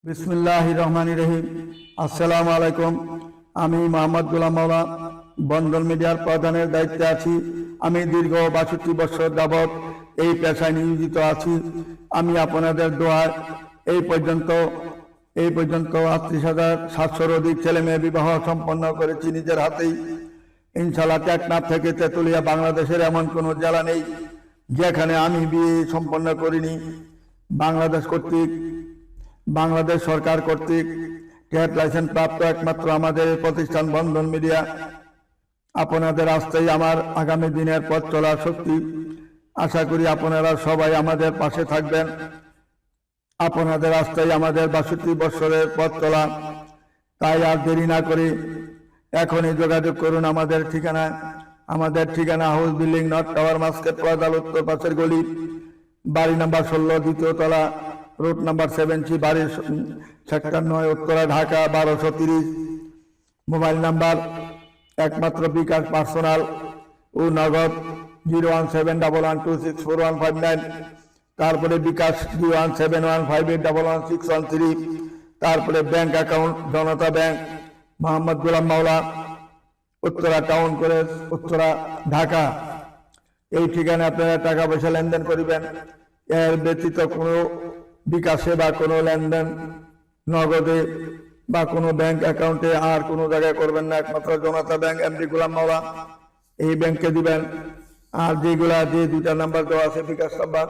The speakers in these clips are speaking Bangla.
বিসমিল্লাহির রহমানির রহিম। আসসালামু আলাইকুম। আমি মোহাম্মদ গোলাম মাওলা বন্ধন মিডিয়ার প্রধানের দায়িত্বে আছি। আমি দীর্ঘ ৬২ বছর যাবৎ এই পেশায় নিয়োজিত আছি। আমি আপনাদের দোয়ায় এই পর্যন্ত ৩৮,৭০০-র অধিক ছেলে মেয়ে বিবাহ সম্পন্ন করেছি নিজের হাতেই। ইনশাআল্লাহ টেকনাফ থেকে তেতুলিয়া বাংলাদেশের এমন কোনো জেলা নেই যেখানে আমি বিয়ে সম্পন্ন করিনি। বাংলাদেশ সরকার কর্তৃক ট্রেড লাইসেন্স প্রাপ্ত একমাত্র আমাদের এই প্রতিষ্ঠান বন্ধন মিডিয়া। আপনাদের আসতেই আমার আগামী দিনের পথ চলার শক্তি। আশা করি আপনারা সবাই আমাদের পাশে থাকবেন। আপনাদের আসতেই আমাদের ৬২ বছরের পথ চলা। তাই আর দেরি না করে এখনই যোগাযোগ করুন আমাদের ঠিকানায়। আমাদের ঠিকানা house building, north tower, Musket Plaza, উত্তর পাশের গলি, বাড়ি নাম্বার ১৬, দ্বিতীয় তলা, রোড নাম্বার 7C, বাড়ির sector ৯, Uttara, Dhaka ১২৩০। Mobile number একমাত্র বিকাশ পার্সোনাল ও নগদ 01711264159। তারপরে বিকাশ 01715811613। তারপরে ব্যাংক অ্যাকাউন্ট জনতা ব্যাংক, মোহাম্মদ গোলাম মাওলা, উত্তরা টাউন কলেজ, উত্তরা, ঢাকা। এই ঠিকানায় আপনারা টাকা পয়সা লেনদেন করিবেন। এর ব্যতীত কোনো বিকাশে বা কোনো লেনদেন নগদে বা কোনো ব্যাংক অ্যাকাউন্টে আর কোনো জায়গায় করবেন না। একমাত্র জনতা ব্যাংক, এমডি গোলাম মাওলা, এই ব্যাংকে দিবেন। আর যে দুইটা নাম্বার দেওয়া আছে, বিকাশ নাম্বার,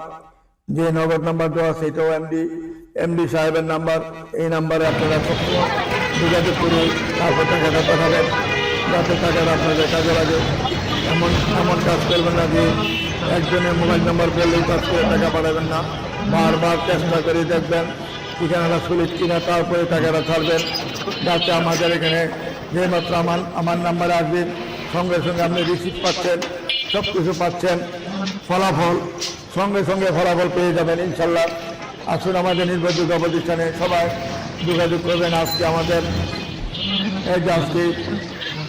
যে নগদ নাম্বার দেওয়া আছে, এটাও এমডি সাহেবের নাম্বার। এই নাম্বারে আপনারা সবসময় যোগাযোগ করে তারপর টাকাটা পাঠাবেন, যাতে টাকাটা আপনাদের কাজে লাগে। এমন কাজ করবেন না যে একজনের মোবাইল নাম্বার বললেই কাজ করে টাকা পাঠাবেন না। বারবার চেষ্টা করে দেখবেন ঠিকানাটা সলিড কিনা, তারপরে টাকাটা ছাড়বেন, যাতে আমাদের এখানে যেমাত্র আমার নাম্বারে আসবেন সঙ্গে সঙ্গে আপনি রিসিভ পাচ্ছেন, সব কিছু পাচ্ছেন, ফলাফল সঙ্গে সঙ্গে ফলাফল পেয়ে যাবেন ইনশাল্লাহ। আসুন আমাদের নির্ভরযোগ্য প্রতিষ্ঠানে সবাই যোগাযোগ করবেন। আজকে আমাদের আজকে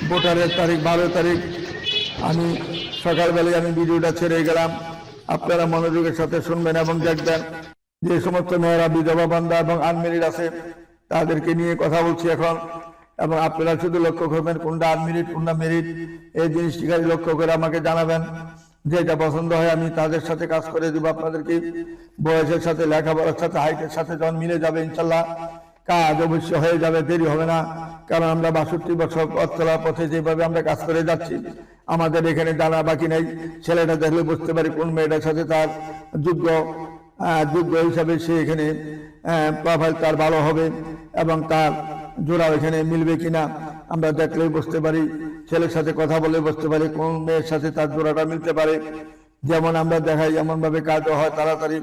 ভোটারের তারিখ ১২ তারিখ। আমি সকালবেলায় ভিডিওটা ছেড়ে গেলাম, আপনারা মনোযোগের সাথে শুনবেন এবং দেখবেন। যে সমস্ত মেয়েরা বিধবা বান্ধা এবং আনমেরিড আছে তাদেরকে নিয়ে কথা বলছি এখন। এবং আপনারা শুধু লক্ষ্য করবেন কোনটা আনমেরিড কোনটা মেরিড, এই জিনিসটি খালি লক্ষ্য করে আমাকে জানাবেন। যেটা পছন্দ হয় আমি তাদের সাথে কাজ করে দেবো। আপনাদেরকে বয়সের সাথে, লেখাপড়ার সাথে, হাইটের সাথে যখন মিলে যাবে ইনশাল্লাহ কাজ অবশ্য হয়ে যাবে, দেরি হবে না। কারণ আমরা ৬২ বছর পথ চলার পথে যেভাবে আমরা কাজ করে যাচ্ছি, আমাদের এখানে জানা বাকি নেই। ছেলেটা দেখলে বুঝতে পারি কোন মেয়েটার সাথে তার যোগ্য হিসাবে সে এখানে প্রোফাইল তার ভালো হবে এবং তার জোড়া এখানে মিলবে কিনা আমরা দেখলেই বুঝতে পারি। ছেলের সাথে কথা বলে বুঝতে পারি কোন মেয়ের সাথে তার জোড়াটা মিলতে পারে। যেমন আমরা দেখাই এমন ভাবে কাজও হয় তাড়াতাড়ি।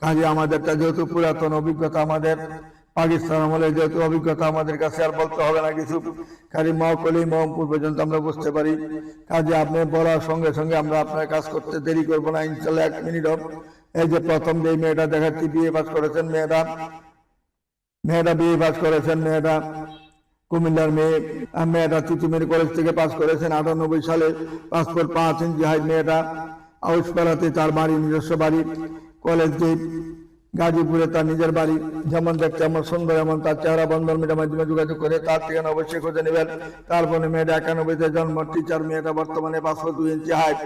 কাজে আমাদেরটা যেহেতু পুরাতন অভিজ্ঞতা, আমাদের পাকিস্তান আমলে যেহেতু অভিজ্ঞতা, আমাদের কাছে আর বলতে হবে না কিছু। খালি মহকলি মোহাম্মদপুর পর্যন্ত আমরা বুঝতে পারি। কাজে আপনি বলার সঙ্গে সঙ্গে আমরা আপনার কাজ করতে দেরি করবো না ইনশাল্লাহ। 1 মিনিট হোক। এই যে প্রথম যে মেয়েটা দেখাচ্ছি, বিয়ে পাস করেছেন মেয়েটা বিয়ে পাস করেছেন। মেয়েটা কুমিল্লার মেয়েটা তিতুমির কলেজ থেকে পাস করেছেন 98 সালে। পাসপোর্ট 5 ইঞ্চি হাইট। মেয়েটা আউসপাড়াতে তার বাড়ি, নিজস্ব বাড়ি। কলেজ গেট, গাজীপুরে তার নিজের বাড়ি। যেমন দেখতে এমন সুন্দর, এমন তার চেহারা। বন্ধন মিডিয়ার মাধ্যমে যোগাযোগ করে তার ঠিকানা অবশ্যই খুঁজে নেবেন। তারপরে মেয়েটা 91-তে জন্ম, টিচার। মেয়েটা বর্তমানে 5 ইঞ্চি হাইট,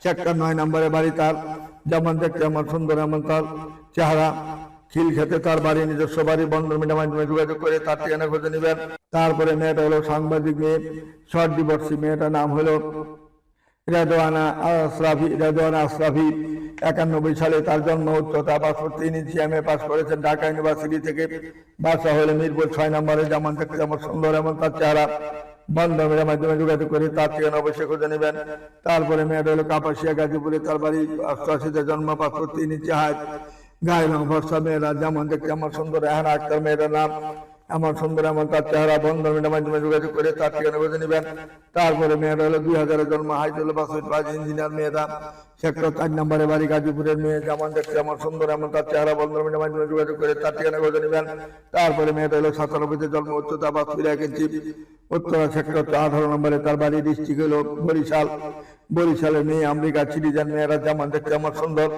সেক্টর 9 নম্বরে বাড়ি তার। যেমন দেখতে এমন সুন্দর, এমন তার চেহারা। খিল খেতে তার বাড়ি, নিজস্ব বাড়ি। বন্ধন মিডিয়ার মাধ্যমে যোগাযোগ করে তার ঠিকানা খুঁজে নেবেন। তারপরে মেয়েটা হলো সাংবাদিক মেয়ে, শর্ট ডিভোর্সি। মেয়েটার নাম হলো রেদওয়ানা আশরাফি। 91 সালে তার জন্ম। উচ্চতা 5 ইঞ্চি। MA পাস করেছেন ঢাকা ইউনিভার্সিটি থেকে। বাসা হলে মিরপুর 6 নম্বরে। যেমন দেখতে যেমন সুন্দর, এমন তার চেহারা। বন্ধনের মাধ্যমে যোগাযোগ করে তার ঠিকানা অবশ্যই খুঁজে নেবেন। তারপরে মেয়েটা হলো কাপাসিয়া, গাজীপুরে তার বাড়ি। 88-তে জন্ম, 5 ইঞ্চি হাইট, গায়ে রং ফর্সা। মেয়েরা যেমন দেখতে এমন সুন্দর। এহানা আক্তার মেয়েটার নাম। এমন সুন্দর, এমন তার চেহারা। বন্ধনের মাধ্যমে যোগাযোগ করে তার ঠিকানা খুঁজে নেবেন। তারপরে মেয়েটা হলো 2000-এ জন্ম, হাইট হলো 5 ইঞ্জিনিয়ার। মেয়েটা সেক্টর 4 নম্বরে বাড়ি, গাজীপুরের মেয়ে। যেমন দেখতে এমন সুন্দর, এমন তার চেহারা। বন্ধনের মাধ্যমে যোগাযোগ করে তার ঠিকানা খুঁজে নেবেন। তারপরে মেয়েটা হলো 97-তে জন্ম, উচ্চতা 5 ইঞ্চি। উত্তরা সেক্টর 18 নম্বরে তার বাড়ি। ডিস্ট্রিক্ট হলো বরিশালের মেয়ে, আমেরিকা সিটিজেন। মেয়েরা যেমন দেখতে এমন সুন্দর,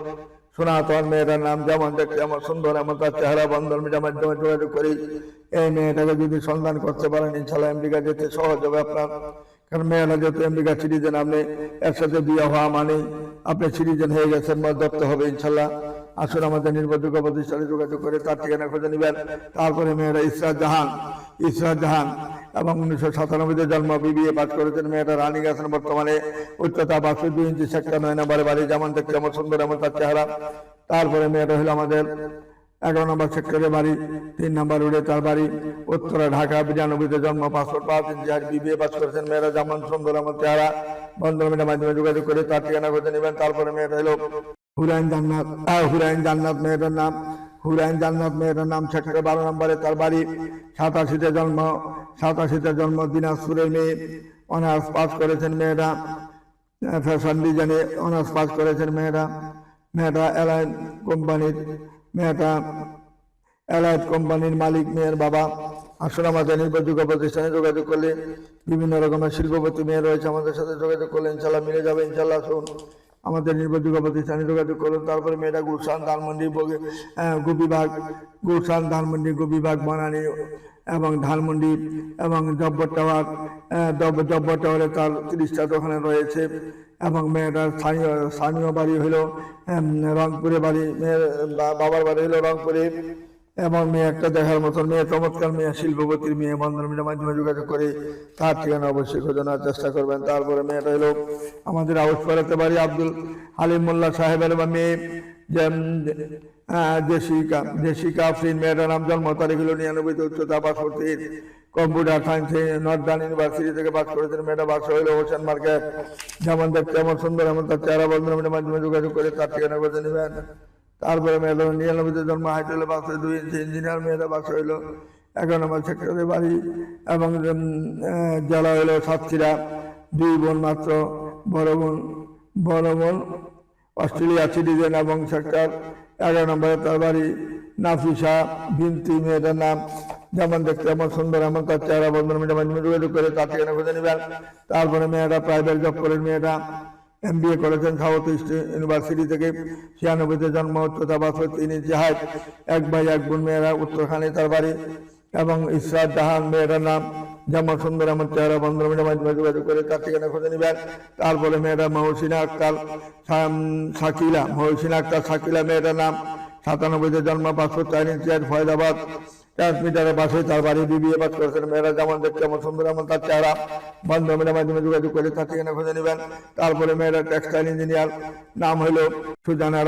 সনাতন মেয়েটার নাম, যেমন দেখতে আমার সুন্দর, এমন তার চেহারা, বন্ধন মিডিয়ার মাধ্যমে যোগাযোগ করি। এই মেয়েটাকে যদি সন্ধান করতে পারেন ইনশাল্লাহ আমেরিকা যেতে সহজ হবে আপনার। কারণ মেয়েরা যেহেতু আমেরিকা সিটিজেন, আপনি এর সাথে বিয়ে হওয়া মানেই আপনি সিটিজেন হয়ে গেছেন, ধরতে হবে ইনশাল্লাহ। আসুন আমাদের নির্ভরযোগ্য প্রতিষ্ঠানে যোগাযোগ করে তার ঠিকানা খুঁজে নেবেন। তারপরে মেয়েরা ইসরাত জাহান এবং 1997-তে জন্ম, বিবিএ পাস করেছেন। মেয়েটা রানিং আছেন বর্তমানে, উচ্চতা 5'2" সেক্টর 9 নম্বরে বাড়ি, যেমন দেখতে আমার সুন্দর, এমন তার চেহারা। তারপরে মেয়েটা হলো আমাদের 11 নম্বর সেক্টরে বাড়ি, 3 নম্বর রোডে তার বাড়ি, উত্তরা ঢাকা, 92-তে জন্ম, পাসপোর্ট 5 ইঞ্চি হাইট, বিবিএ পাস করেছেন। মেয়েরা যেমন সুন্দর, এমন চেহারা, বন্ধনের মাধ্যমে যোগাযোগ করে তার ঠিকানা খুঁজে নেবেন। তারপরে মেয়েটা হলো হুরাইন জান্নাত মেয়েটার নাম, মেয়েটার নাম, সেক্টরে 12 নম্বরে তার বাড়ি, 87-তে জন্ম, দিনাজপুরের মেয়ে, অনার্স পাস করেছেন মেয়েটা, ফ্যাশন ডিজাইনে অনার্স পাস করেছেন মেয়েটা এলাইট কোম্পানির মালিক মেয়ের বাবা। আসলে আমাদের নির্ভরযোগ্য প্রতিষ্ঠানে যোগাযোগ করলে বিভিন্ন রকমের শিল্পপতি মেয়ে রয়েছে, আমাদের সাথে যোগাযোগ করলে ইনশাল্লাহ মিলে যাবে ইনশাল্লাহ। আসুন আমাদের নির্ভরযোগ্য প্রতিষ্ঠানে যোগাযোগ করুন। তারপরে মেয়েটা গুলশান ধানমন্ডি গোপীবাগ বনানী এবং ধানমন্ডি এবং জব্বর টাওয়ারে তার 30টা দোকানে রয়েছে। এবং মেয়েটার স্থানীয় বাড়ি হলো রংপুরে বাড়ি, মেয়ের বাবার বাড়ি হলো রংপুরে। এবং মেয়ে একটা দেখার মতন মেয়ে, চমৎকার মেয়ে, শিল্পপতির মেয়ে। বন্ধনের মাধ্যমে যোগাযোগ করে তার ঠিকানা অবশ্যই খোঁজানোর চেষ্টা করবেন। তারপরে মেয়েটা হলো আমাদের আউসপাড়াতে বাড়ি, আব্দুল হালিম মোল্লা সাহেবের মেয়ে, জেসিকা আফরিন মেয়েটার নাম, জন্ম তারিখ হলো 99, উচ্চতা 65, কম্পিউটার সায়েন্সে নর্দার্ন ইউনিভার্সিটি থেকে পাস করেছেন। মেয়েটা বাসা হইল হোসেন মার্কেট, যেমন দেখতে এমন সুন্দর, এমন তার চেহারা। বন্ধনের মাধ্যমে যোগাযোগ করে তার ঠিকানা খুঁজে নেবেন। তারপরে মেয়েটা 99-তে জন্ম, হাইট হলো 5'2" ইঞ্জিনিয়ার। মেয়েটা বাসা হইল 11 নম্বর সেক্টরে বাড়ি এবং জেলা হইল সাতক্ষীরা। 2 বোন মাত্র, বড় বোন অস্ট্রেলিয়া সিটিজেন এবং সেক্টর 11 নম্বরে তার বাড়ি। নাফিসা বিনতি মেয়েটার নাম, যেমন দেখতে এমন সুন্দর, এমন তার চেহারা। বন্ধনের মাধ্যমে যোগাযোগ করে তার ঠিকানা খুঁজে নেবেন। তারপরে মেয়েটা প্রাইভেট জব করেন, মেয়েটা MBA করেছেন সাউথ ইস্ট ইউনিভার্সিটি থেকে। 96-তে জন্ম, উচ্চতা 5'3" হাইট, 1 ভাই 1 বোন। মেয়েরা উত্তরখানে তার বাড়ি এবং ইসরাত জাহান মেয়েটার নাম, যেমন সুন্দর, এমন চেহারা। বন্ধনের মাধ্যমে যোগাযোগ করে তার ঠিকানা খুঁজে নেবেন। তারপরে মেয়েটা মহসিনা আক্তার শাকিলা মেয়েটার নাম, 97-তে জন্ম, 5'4" হাইট, ফয়দাবাদ ট্রান্সমিটারের পাশে তার বাড়ি, বিবিএ পাস করেছেন। মেয়েরা যেমন দেখতে এমন সুন্দর, এমন তার চেহারা। বন্ধনের মাধ্যমে যোগাযোগ করে তার ঠিকানা খুঁজে নেবেন। তারপরে মেয়েরা টেক্সটাইল ইঞ্জিনিয়ার, নাম হলো সুজানা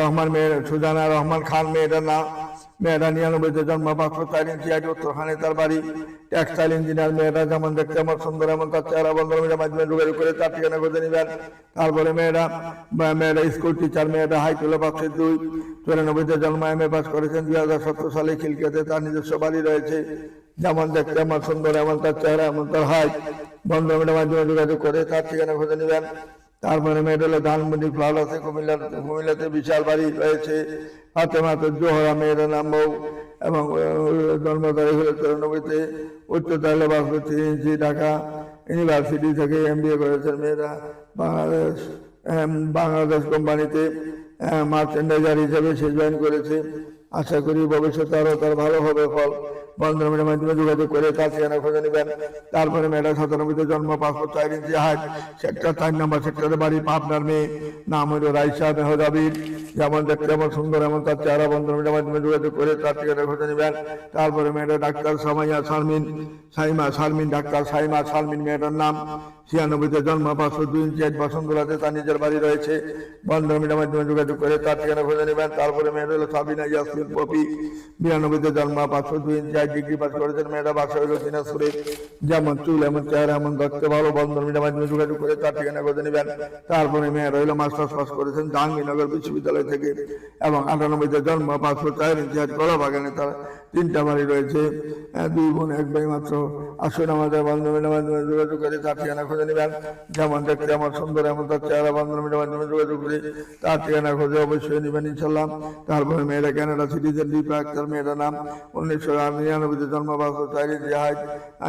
রহমান খান মেয়েটার নাম। মেয়েটা 99-তে জন্ম, 5'4" হাইট, উত্তরখানে তার বাড়ি, টেক্সটাইল ইঞ্জিনিয়ার। মেয়েটা যেমন দেখতে এমন সুন্দর, এমন তার চেহারা। বন্ধনের মাধ্যমে যোগাযোগ করে তার ঠিকানা খুঁজে নেবেন। তারপরে মেয়েরা স্কুল টিচার। মেয়েটা হাইট হলো 5'2", 94-তে জন্ম, MA পাস করেছেন। 2017 সালে খিলকেতে তার নিজস্ব বাড়ি রয়েছে, যেমন দেখতে এমন সুন্দর, এমন তার চেহারা, এমন তার হাইট। বন্ধনের মাধ্যমে যোগাযোগ করে তার ঠিকানা খুঁজে নেবেন। তারপরে মেয়েটা হলো ধানমন্ডি ফ্লাওয়ার আছে, কুমিল্লাতে বিশাল বাড়ি রয়েছে। ফাতেমা জোহরা মেয়েটার নাম বউ এবং জন্ম তারিখ হলো 94-তে, উচ্চতা হলো 5'3" ঢাকা ইউনিভার্সিটি থেকে MBA করেছেন। মেয়েরা বাংলাদেশ কোম্পানিতে মার্চেন্ডাইজার হিসেবে সে জয়েন করেছে। আশা করি ভবিষ্যতে আরো তার ভালো হবে ফল। বন্ধনের মাধ্যমে যোগাযোগ করে তার ঠিকানা খুঁজে নেবেন। তারপরে মেয়েটা 97-তে জন্ম, 5'4" হাইট, সেক্টর 4 নম্বর সেক্টরে বাড়ি, পাবনার মেয়ে, নাম হলো রাইসা মেহজাবির, যেমন দেখতে এমন সুন্দর, এমন তার চেহারা। বন্ধনের মাধ্যমে যোগাযোগ করে তার ঠিকানা খুঁজে নেবেন। তারপরে মেয়েটা ডাক্তার ডাক্তার সাইমা শারমিন মেয়েটার নাম, 96-তে জন্ম, 5'2" হাইট, বসন্তলাতে তার নিজের বাড়ি রয়েছে। বন্ধনের মাধ্যমে যোগাযোগ করে তার ঠিকানা খুঁজে নেবেন। তারপরে মেয়েটা হলো সাবিনা ইয়াসমিন পপি, 92-তে জন্ম, 5'2" হাইট, ডিগ্রি পাস করেছেন। মেয়েটা বাসা হইল দিনাজপুরে, যেমন চুল, এমন চেহারা, এমন দেখতে ভালো। বন্ধনের মাধ্যমে যোগাযোগ করে তার ঠিকানা খুঁজে নেবেন। তারপরে মেয়েটা হইল মাস্টার্স পাস করেছেন জাহাঙ্গীরনগর বিশ্ববিদ্যালয় থেকে এবং 98-তে জন্ম, 5'4" হাইট, কলাবাগানে তার 3টা বাড়ি রয়েছে। 2 বোন 1 ভাই মাত্র। আসুন আমাদের বন্ধনের মাধ্যমে যোগাযোগ করে তার ঠিকানা খুঁজে নেবেন। যেমন দেখতে এমন সুন্দর, এমন তার চেহারা। বন্ধনের মাধ্যমে যোগাযোগ করে তার ঠিকানা খুঁজে অবশ্যই নেবেন ইনশাল্লাহ। তারপরে মেয়েরা কানাডা সিটিজেন, দীপা আক্তার মেয়েটার নাম, 1999 1999-তে জন্ম, 4 ইঞ্চি হাইট,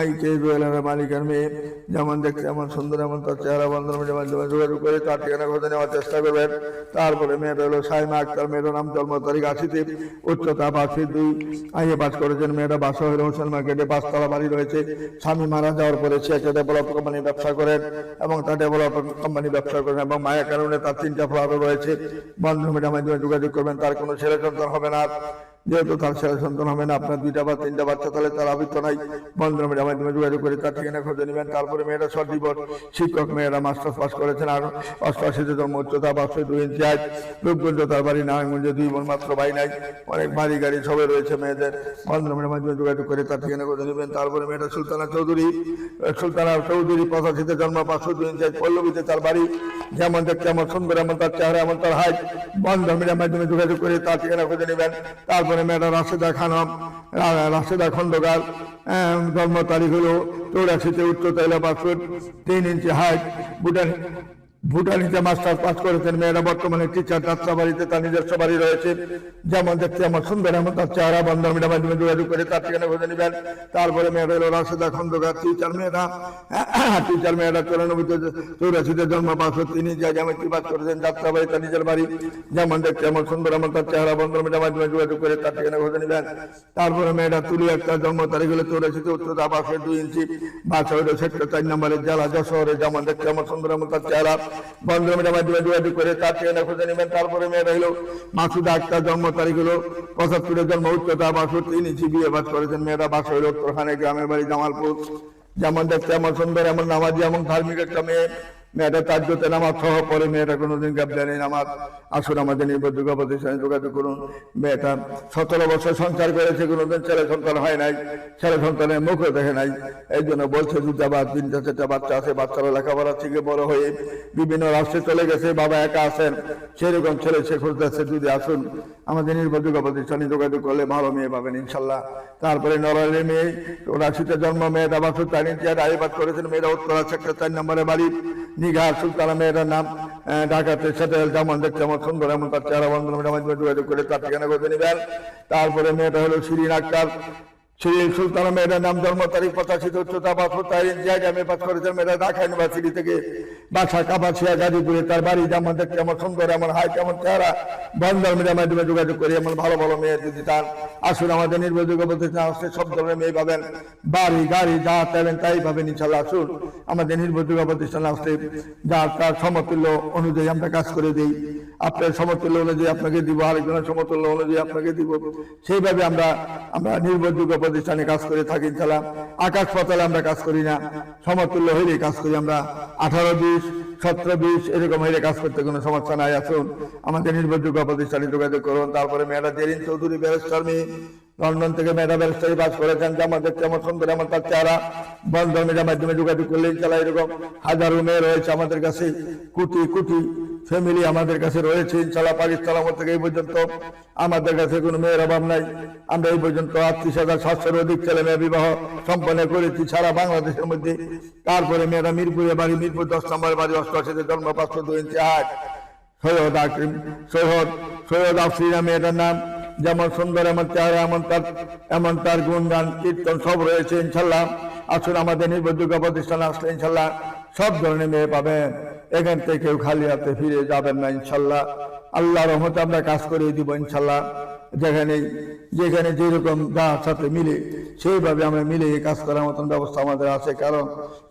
ITI জুয়েলারের মালিকের মেয়ে, যেমন দেখতে এমন সুন্দর, এমন তার চেহারা। বন্ধুর মাধ্যমে যোগাযোগ করে তার ঠিকানা খুঁজে নেওয়ার চেষ্টা করবেন। তারপরে মেয়েটা হলো সাইমা আক্তার, মেয়েটার নাম, জন্ম তারিখ 80-তে, উচ্চতা 5 ফিট 2, আইএ পাস করেছেন। মেয়েটা বাসা হলো হোসেন মার্কেটে, 5 তলা বাড়ি রয়েছে। স্বামী মারা যাওয়ার পরে সে একটা ডেভেলপ কোম্পানি ব্যবসা করেন এবং তার ডেভেলপ কোম্পানি ব্যবসা করেন এবং মায়ের কারণে তার 3টা ফ্ল্যাটও রয়েছে। বন্ধুর মাধ্যমে যোগাযোগ করবেন। তার কোনো ছেলে সন্তান হবে না, যেহেতু তার ছেলে সন্তান হবে না, আপনার 2টা বা 3টা বাচ্চা, তাহলে তার আবৃত্ত নাই। বন্ধুর মাধ্যমে যোগাযোগ করে তার ঠিকানা খুঁজে নেবেন। তারপরে মেয়েরা সর্দিবর শিক্ষক, মেয়েরা মাস্টার্স পাস করেছেন আর 88-তে জন্ম, উচ্চতা 5 2 ইঞ্চি হাইট, রূপগঞ্জ তার বাড়ি, নারায়ণগঞ্জে, 2 বোন, মাত্র ভাই নাই, অনেক বাড়ি গাড়ি সবে রয়েছে মেয়েদের। বন্ধুর মাধ্যমে যোগাযোগ করে তার ঠিকানা খুঁজে নেবেন। তারপরে মেয়েটা সুলতানা চৌধুরী, 85-তে জন্ম, 5 2 ইঞ্চি হাইট, পল্লবীতে তার বাড়ি, যেমন দেখতে এমন সুন্দর, এমন তার চেহারা, এমন তার হাইট। বন্ধুর মাধ্যমে যোগাযোগ করে তার ঠিকানা খুঁজে নেবেন। তারপরে মেয়েটা রাশেদা খানম, রাশেদা খন্দকার, জন্ম তারিখ হলো 84-তে, উচ্চতা হলো 5 ফুট 3 ইঞ্চি হাইট, ভুটানিতে মাস্টার পাস করেছেন। মেয়েরা বর্তমানে টিচার, যাত্রাবাড়িতে তার নিজস্ব বাড়ি রয়েছে, যেমন দেখতে এমন সুন্দর, এমন তার চেহারা। বন্ধুর মাধ্যমে যোগাযোগ করে তার ঠিকানা খুঁজে নেবেন। তারপরে মেয়েরা হলো রাশেদা খন্দকার, টিচার মেয়েরা 94-84-তে জন্ম, 5 ফুট 3 ইঞ্চি, জ্যামিতি পাস করেছেন, যাত্রাবাড়ি তার নিজের বাড়ি, যেমন দেখতে এমন সুন্দর, এমন তার চেহারা। বন্ধুর মাধ্যমে যোগাযোগ করে তার ঠিকানা খুঁজে নেবেন। তারপরে মেয়েরা তুলি আক্তার, জন্ম তারিখ হলো 84-তে, উচ্চতা 5 ফুট 2 ইঞ্চি, বাসা হলো সেক্টর 4 নম্বরের, জেলা যশোরে, যেমন দেখতে এমন সুন্দর, এমন তার চেহারা। বন্ধুর মাধ্যমে যোগাযোগ করে তার ঠিকানা খুঁজে নেবেন। তারপরে মেয়েরা হলো মাসুদা আক্তার, জন্ম তারিখ হলো 75-এ জন্ম, উচ্চতা 5 ফুট 3 ইঞ্চি, বিয়ে পাস করেছেন। মেয়েরা বাসা হলো উত্তরখানে, গ্রামের বাড়ি জামালপুর, যেমন দেখতে এমন সুন্দর, এমন নামাজি, এমন ধার্মিক একটা মেয়ে। মেয়েটা তাজ্জতে নামাজ সহ পরে, মেয়েটা কোনোদিন গ্যাপ দেয়নি নামাজ। আসুন আমাদের নির্ভরযোগ্য প্রতিষ্ঠানে যোগাযোগ করুন। মেয়েটা 17 বছর সংসার করেছে, কোনোদিন ছেলে সন্তান হয় নাই, ছেলে সন্তানের মুখও দেখে নাই। এই জন্য বলছে 2টা বা 3টা 4টা বাচ্চা আছে, বাচ্চারা লেখাপড়া থেকে বড় হয়ে বিভিন্ন রাষ্ট্রে চলে গেছে, বাবা একা আছেন, সেরকম ছেলে সে খুঁজতেছে। যদি আসুন আমাদের নির্ভরযোগ্য প্রতিষ্ঠানে যোগাযোগ করলে ভালো মেয়ে পাবেন ইনশাল্লাহ। তারপরে নরওয়ের মেয়ে, 84-তে জন্ম, মেয়েটা 5 4 ইঞ্চি আইবাদ করেছেন। মেয়েরা উত্তরা সেক্টর 4 নম্বরে বাড়ি, নিগার সুলতানা, মেয়েটার নাম, ঢাকাতে সেটেল, যেমন দেখতে এমন সুন্দর, এমন তার চেহারা। বন্ধুর মাধ্যমে যোগাযোগ করে তার ঠিকানা খুঁজে নেবেন। তারপরে মেয়েটা হলো শিরিন আক্তার, শিরিন সুলতানা, মেয়েটার নাম, জন্ম তারিখ 85-তে, উচ্চতা 5 ফুট 4 ইঞ্চি, আমি পাস করেছেন। মেয়েটা ঢাকা ইউনিভার্সিটি থেকে, বাসা কাপাসিয়া, গাজীপুরে তার বাড়ি, যেমন দেখতে এমন সুন্দর, এমন হাইট, এমন চেহারা। বন্ধুর মাধ্যমে যোগাযোগ করে এমন ভালো ভালো মেয়ে যদি চান, আসুন আমাদের নির্ভরযোগ্য প্রতিষ্ঠান আসলে সব ধরনের মেয়ে পাবেন, বাড়ি গাড়ি যা চাইবেন তাই পাবেন ইনশাল্লাহ। আসুন আমাদের নির্ভরযোগ্য প্রতিষ্ঠান আসলে যা তার সমতুল্য অনুযায়ী আমরা কাজ করে দিই। আপনার সমতুল্য অনুযায়ী আপনাকে দিব, আরেকজনের সমতুল্য অনুযায়ী আপনাকে দিব, সেইভাবে আমরা নির্ভরযোগ্য প্রতিষ্ঠানে কাজ করে থাকি ইনশাল্লাহ। আকাশ পাতালে আমরা কাজ করি না, সমতুল্য হইলে কাজ করি আমরা। 18-20 17-20 এরকম হইলে কাজ করতে কোনো সমস্যা নাই। আসুন আমাদের নির্ভরযোগ্য প্রতিষ্ঠানে যোগাযোগ করুন। তারপরে মেয়েরা জেরিন চৌধুরী, ব্যারিস্টার মেয়ে, লন্ডন থেকে মেয়েরা ব্যারিস্টারি পাস করেছেন, যেমন দেখতে এমন সুন্দর, এমন তার চেহারা। বন্ধুর মাধ্যমে যোগাযোগ করলে ইনশাল্লাহ এরকম হাজারো মেয়ে রয়েছে আমাদের কাছে, কোটি কোটি ফ্যামিলি আমাদের কাছে রয়েছে ইনশাল্লাহ। পাকিস্তান থেকে এই পর্যন্ত আমাদের কাছে কোনো মেয়ের অভাব নাই। আমরা এই পর্যন্ত 38,700-এর অধিক ছেলে মেয়ে বিবাহ সম্পন্ন করেছি সারা বাংলাদেশের মধ্যে। তারপরে মেয়েরা মিরপুরে বাড়ি, মিরপুর 10 নম্বর বাড়ি, 88-তে জন্ম, 5 ফুট 2 ইঞ্চি হাইট, সৈয়দ আফরিনা মেয়েটার নাম, যেমন সুন্দর, এমন চেহারা, এমন তার গুণগান কীর্তন সব রয়েছে ইনশাল্লাহ। আসুন আমাদের নির্ভরযোগ্য প্রতিষ্ঠানে আসলে ইনশাল্লাহ সব ধরনের মেয়ে পাবেন। এখান থেকে কেউ খালি হাতে ফিরে যাবেন না ইনশাল্লাহ। আল্লাহর রহমতে আমরা কাজ করে দিব ইনশাল্লাহ। যেখানে যেরকম যার সাথে মিলে সেইভাবে আমরা মিলে কাজ করার মতন ব্যবস্থা আমাদের আছে। কারণ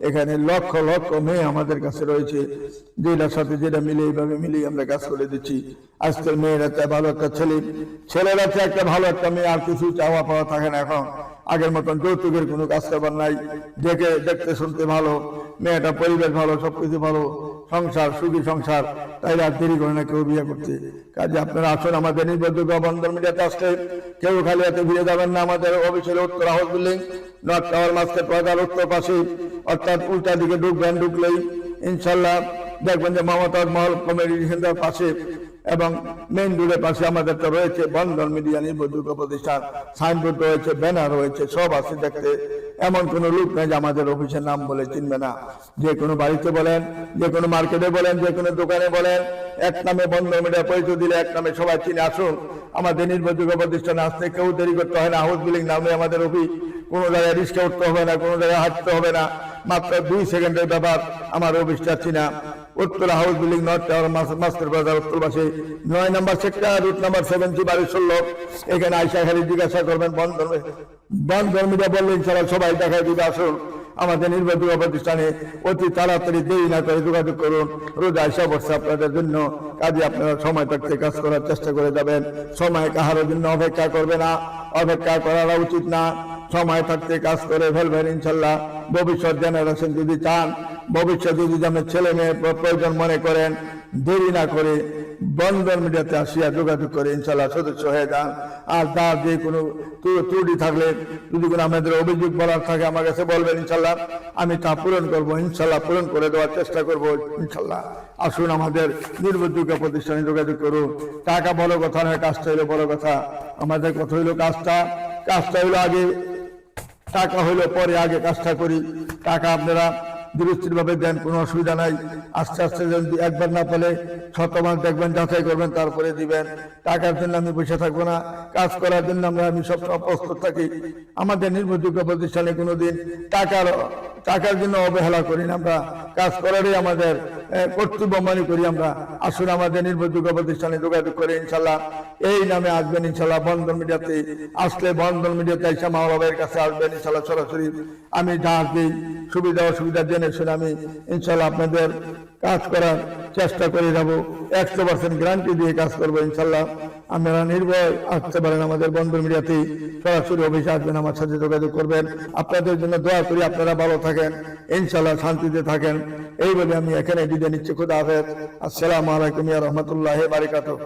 এখানে লক্ষ লক্ষ মেয়ে আমাদের কাছে রয়েছে, যেটার সাথে যেটা মিলে এইভাবে মিলিয়ে আমরা কাজ করে দিচ্ছি। আজকের মেয়েরা চায় ভালো একটা ছেলে, ছেলেরা চায় একটা ভালো একটা মেয়ে, আর কিছু চাওয়া পাওয়া থাকে না। এখন আগের মতন যৌতুকের কোনো কাজ করবার নাই, দেখতে শুনতে ভালো, মেয়েটা পরিবেশ ভালো, সবকিছু ভালো, সংসার সুখী সংসার, তাইলে আর দেরি করে না কেউ বিয়ে করতে। কাজে আপনারা আসুন আমাদের নির্ভরযোগ্য বন্ধন মিডিয়াতে আসলে কেউ খালি হাতে ফিরে যাবেন না। আমাদের অফিসের উত্তর হাউস বিল্ডিং, নর্থ টাওয়ার মাস্কেট পয়দার উত্তর পাশে, অর্থাৎ উল্টা দিকে ঢুকবেন, ঢুকলেই ইনশাল্লাহ দেখবেন যে মমতাজ মহল কমেডি সেন্টার পাশে এবং মেইন রোডের পাশে আমাদের তো রয়েছে বন্ধন মিডিয়া নির্ভরযোগ্য প্রতিষ্ঠান, সাইনবোর্ড রয়েছে, ব্যানার রয়েছে, সব আছে দেখতে। এমন কোনো লোক নাই যে আমাদের অফিসের নাম বলে চিনবে না। যে কোনো বাড়িতে বলেন, যে কোনো মার্কেটে বলেন, যে কোনো দোকানে বলেন, এক নামে বন্ধন মিডিয়া পরিচয় দিলে এক নামে সবাই চিনে। আসুন আমাদের নির্ভরযোগ্য প্রতিষ্ঠানে আসতে কেউ দেরি করতে হয় না। হাউস বিল্ডিং নামে আমাদের অফিস, কোনো জায়গায় রিক্সা উঠতে হবে না, কোনো জায়গায় হাঁটতে হবে না, মাত্র 2 সেকেন্ডের ব্যাপার আমার অফিসটা চিনা। Uttara house building, north tower, master বাজার, উত্তরপাশে 9 নম্বর সেক্টর, রুট নাম্বার 70, বাড়ি 16। এখানে আইসা খালি জিজ্ঞাসা করবেন বন্ধন মিডিয়া বললে ইনশাআল্লাহ সবাই দেখাই দিবে। আসুন আমাদের নির্ভরযোগ্য প্রতিষ্ঠানে অতি তাড়াতাড়ি দেরি না করে যোগাযোগ করুন। রোজ আইসা বসছে আপনাদের জন্য, কাজে আপনারা সময় থাকতে কাজ করার চেষ্টা করে যাবেন। সময় কাহার জন্য অপেক্ষা করবে না, অপেক্ষা করা উচিত না। সময় থাকতে কাজ করে ফেলবেন ইনশাল্লাহ। ভবিষ্যৎ জেনারেশন যদি চান, ভবিষ্যৎ যদি আপনার ছেলে মেয়ে প্রয়োজন মনে করেন, দেরি না করে বন্ধন মিডিয়াতে আসিয়া যোগাযোগ করে ইনশাল্লাহ সদস্য হয়ে যান। আর তার যে কোনো ত্রুটি থাকলে, যদি কোনো আমাদের অভিযোগ বলার থাকে আমার কাছে বলবেন, ইনশাল্লাহ আমি তা পূরণ করবো, ইনশাল্লাহ পূরণ করে দেওয়ার চেষ্টা করবো ইনশাল্লাহ। আসুন আমাদের নির্ভরযোগ্য প্রতিষ্ঠানে যোগাযোগ করুন। টাকা বড় কথা নয়, কাজটা হইলো বড় কথা। আমাদের কথা হইলো কাজটা হইলো আগে, টাকা হইলো পরে, আগে কাজটা করি। টাকা আপনারা দৃষ্টির ভাবে দেন, কোনো অসুবিধা নাই। আস্তে আস্তে যদি একবার না পেলে শতবার দেখবেন, যাচাই করবেন, তারপরে দিবেন। টাকার জন্য আমি বসে থাকবো না, কাজ করার জন্য আমি সবসময় প্রস্তুত থাকি। আমাদের নির্ভরযোগ্য প্রতিষ্ঠানে কোনোদিন টাকার জন্য অবহেলা করি না। আমরা কাজ করারই আমাদের কর্তব্য মনে করি আমরা। আসুন আমাদের নির্ভরযোগ্য প্রতিষ্ঠানে যোগাযোগ করে ইনশাল্লাহ এই নামে আসবেন ইনশাল্লাহ। বন্ধন মিডিয়াতে আসলে বন্ধন মিডিয়াতে এসে মাওলাবের কাছে আসবেন ইনশাল্লাহ সরাসরি। আমি যা দিই সুবিধা অসুবিধা জেনে শুনে আমি ইনশাল্লাহ আপনাদের কাজ করার চেষ্টা করে যাবো। 100% গ্যারান্টি দিয়ে কাজ করবো ইনশাল্লাহ। আপনারা নির্ভয় আসতে পারেন আমাদের বন্ধন মিডিয়াতে, সরাসরি অফিসে আসবেন, আমার সাথে যোগাযোগ করবেন। আপনাদের জন্য দোয়া করি, আপনারা ভালো থাকেন ইনশাল্লাহ, শান্তিতে থাকেন। এই বলে আমি এখানে বিদায় নিচ্ছি। খুদা হাফেজ। আসসালামু আলাইকুম ওয়া রাহমাতুল্লাহি ওয়া বারাকাতুহু।